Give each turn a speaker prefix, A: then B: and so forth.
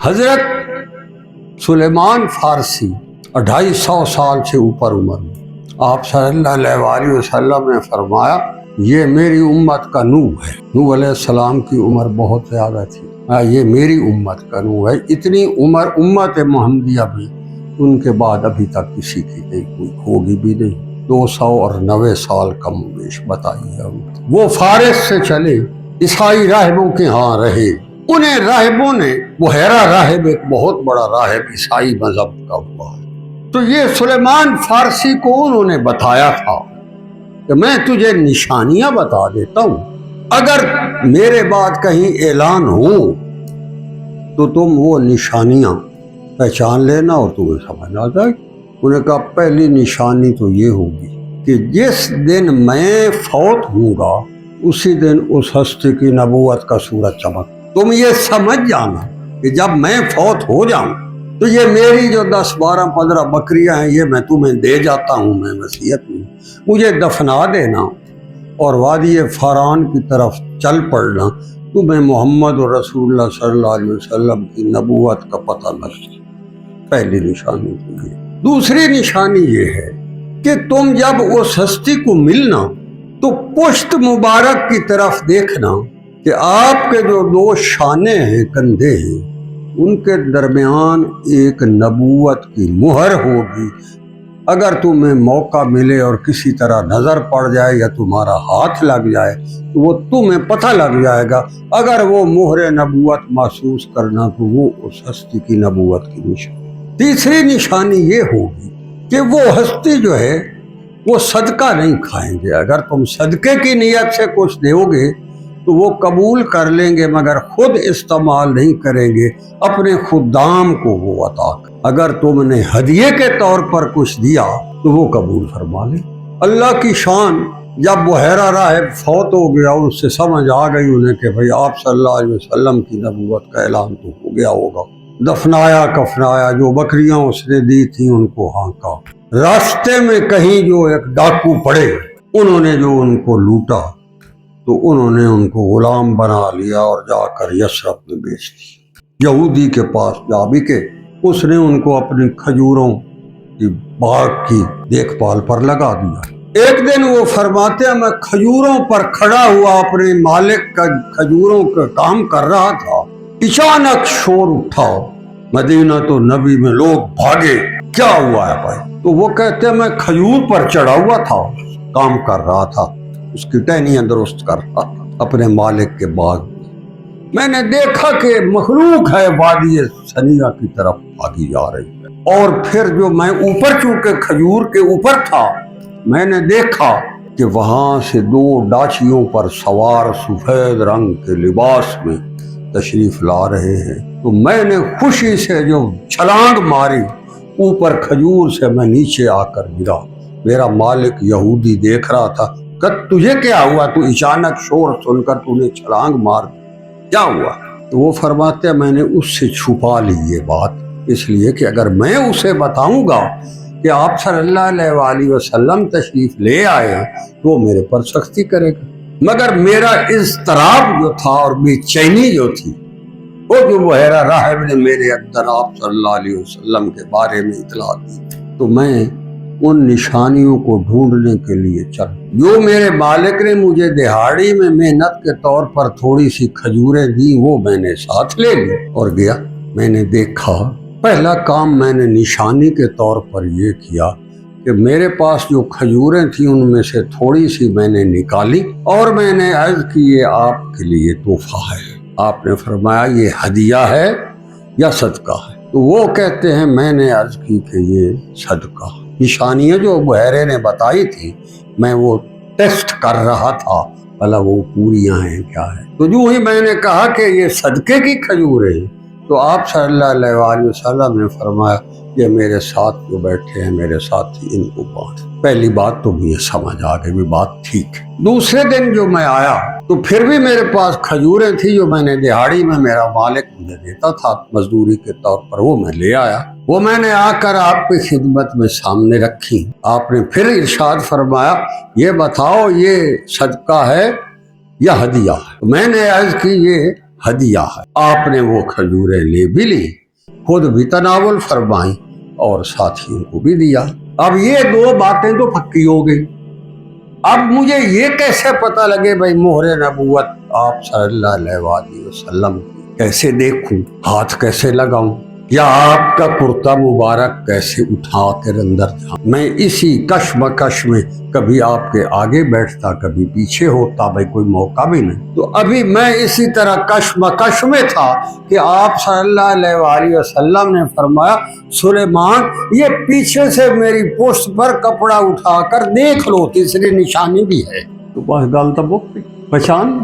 A: حضرت سلیمان فارسی 250 سال سے اوپر عمر میں، آپ صلی اللہ علیہ وسلم نے فرمایا یہ میری امت کا نوح ہے۔ نوح علیہ السلام کی عمر بہت زیادہ تھی، یہ میری امت کا نوح ہے۔ اتنی عمر امت محمدیہ میں ان کے بعد ابھی تک کسی کی نہیں ہوئی، ہوگی بھی نہیں۔ 290 سال کم و بیش بتائیے۔ وہ فارس سے چلے، عیسائی راہبوں کے ہاں رہے۔ انہیں راہبوں نے، بحیرہ راہب ایک بہت بڑا راہب عیسائی مذہب کا ہوا ہے، تو یہ سلیمان فارسی کو انہوں نے بتایا تھا کہ میں تجھے نشانیاں بتا دیتا ہوں، اگر میرے بعد کہیں اعلان ہو تو تم وہ نشانیاں پہچان لینا اور تمہیں سمجھ آ جائے۔ انہوں نے کہا پہلی نشانی تو یہ ہوگی کہ جس دن میں فوت ہوں گا اسی دن اس ہستی کی نبوت کا سورج چمک۔ تم یہ سمجھ جانا کہ جب میں فوت ہو جاؤں تو یہ میری جو 10 12 15 بکریاں ہیں یہ میں تمہیں دے جاتا ہوں، میں وصیت میں، مجھے دفنا دینا اور وادی فاران کی طرف چل پڑنا، تمہیں محمد رسول اللہ صلی اللہ علیہ وسلم کی نبوت کا پتہ لگ جائے۔ پہلی نشانی تو یہ۔ دوسری نشانی یہ ہے کہ تم جب اس ہستی کو ملنا تو پشت مبارک کی طرف دیکھنا کہ آپ کے جو 2 شانے ہیں، کندھے ہیں، ان کے درمیان ایک نبوت کی مہر ہوگی۔ اگر تمہیں موقع ملے اور کسی طرح نظر پڑ جائے یا تمہارا ہاتھ لگ جائے تو وہ تمہیں پتہ لگ جائے گا۔ اگر وہ مہر نبوت محسوس کرنا تو وہ اس ہستی کی نبوت کی نشانی۔ تیسری نشانی یہ ہوگی کہ وہ ہستی جو ہے وہ صدقہ نہیں کھائیں گے۔ اگر تم صدقے کی نیت سے کچھ دو گے تو وہ قبول کر لیں گے، مگر خود استعمال نہیں کریں گے، اپنے خدام کو وہ عطا کریں۔ اگر تم نے ہدیے کے طور پر کچھ دیا تو وہ قبول فرما لیں۔ اللہ کی شان، جب بحیرہ راہب فوت ہو گیا ان سے سمجھ آ گئی انہیں کہ بھئی آپ صلی اللہ علیہ وسلم کی نبوت کا اعلان تو ہو گیا ہوگا۔ دفنایا کفنایا، جو بکریاں اس نے دی تھیں ان کو ہانکا۔ راستے میں کہیں جو ایک ڈاکو پڑے، انہوں نے جو ان کو لوٹا تو انہوں نے ان کو غلام بنا لیا اور جا کر یثرب میں بیچ دیا۔ یہودی کے پاس جا بکے، اس نے ان کو اپنی کھجوروں کی باغ کی دیکھ بھال پر لگا دیا۔ ایک دن وہ فرماتے ہیں میں کھجوروں پر کھڑا ہوا اپنے مالک کا کھجوروں کا کام کر رہا تھا، اچانک شور اٹھا مدینہ تو نبی میں، لوگ بھاگے، کیا ہوا ہے بھائی؟ تو وہ کہتے ہیں میں کھجور پر چڑھا ہوا تھا، کام کر رہا تھا، اس کی ٹہنیاں درست کر رہا تھا اپنے مالک کے باغ میں نے دیکھا کہ مخلوق ہے وادی ثنیہ کی طرف بھاگی جا رہی ہے، اور پھر جو میں اوپر چونکہ کھجور کے اوپر تھا میں نے دیکھا کہ وہاں سے 2 ڈاچیوں پر سوار سفید رنگ کے لباس میں تشریف لا رہے ہیں۔ تو میں نے خوشی سے جو چھلانگ ماری اوپر کھجور سے، میں نیچے آ کر گرا۔ میرا مالک یہودی دیکھ رہا تھا کہ تجھے کیا ہوا، تو اچانک شور سن کر تو نے چھلانگ مار دی، کیا ہوا؟ تو وہ فرماتے ہیں میں نے اس سے چھپا لی یہ بات، اس لیے کہ اگر میں اسے بتاؤں گا کہ آپ صلی اللہ علیہ وسلم تشریف لے آئے تو وہ میرے پر سختی کرے گا۔ مگر میرا اضطراب جو تھا اور بے چینی جو تھی، وہ جو بحیرہ راہب نے میرے اندر آپ صلی اللہ علیہ وسلم کے بارے میں اطلاع دی، تو میں ان نشانیوں کو ڈھونڈنے کے لیے چل، جو میرے مالک نے مجھے دہاڑی میں محنت کے طور پر تھوڑی سی کھجوریں دی وہ میں نے ساتھ لے لی اور گیا۔ میں نے دیکھا، پہلا کام میں نے نشانی کے طور پر یہ کیا کہ میرے پاس جو کھجوریں تھیں ان میں سے تھوڑی سی میں نے نکالی اور میں نے عرض کی یہ آپ کے لیے تحفہ ہے۔ آپ نے فرمایا یہ ہدیہ ہے یا صدقہ ہے؟ تو وہ کہتے ہیں میں نے عرض کی کہ یہ صدقہ۔ نشانیاں جو بحیرے نے بتائی تھی میں وہ ٹیسٹ کر رہا تھا بھلا وہ پوریاں ہیں کیا ہے۔ تو جو ہی میں نے کہا کہ یہ صدقے کی کھجوریں ہیں تو آپ صلی اللہ علیہ وسلم نے فرمایا یہ میرے ساتھ جو بیٹھے ہیں میرے ساتھی، ان کو باندھ۔ پہلی بات تو مجھے سمجھ آ گئی، بات ٹھیک ہے۔ دوسرے دن جو میں آیا تو پھر بھی میرے پاس کھجوریں تھی جو میں نے دہاڑی میں میرا مالک مجھے دیتا تھا مزدوری کے طور پر، وہ میں لے آیا، وہ میں نے آ کر آپ کی خدمت میں سامنے رکھی۔ آپ نے پھر ارشاد فرمایا یہ بتاؤ یہ صدقہ ہے یا ہدیہ ہے؟ میں نے عرض کی یہ ہدیہ ہے۔ آپ نے وہ کھجوریں لے بھی لی خود بھی تناول فرمائی اور ساتھیوں کو بھی دیا۔ اب یہ دو باتیں تو پکی ہو گئی۔ اب مجھے یہ کیسے پتہ لگے بھائی مہر نبوت آپ صلی اللہ علیہ وآلہ وسلم کیسے دیکھوں، ہاتھ کیسے لگاؤں، یا آپ کا کرتا مبارک کیسے اٹھا کر اندر جاؤں؟ میں اسی کشمکش میں کبھی آپ کے آگے بیٹھتا، کبھی پیچھے ہوتا، بھائی کوئی موقع بھی نہیں۔ تو ابھی میں اسی طرح کشمکش میں تھا کہ آپ صلی اللہ علیہ وآلہ وسلم نے فرمایا سلیمان یہ پیچھے سے میری پشت پر کپڑا اٹھا کر دیکھ لو، تیسری نشانی بھی ہے۔ تو بس گل تو پہچان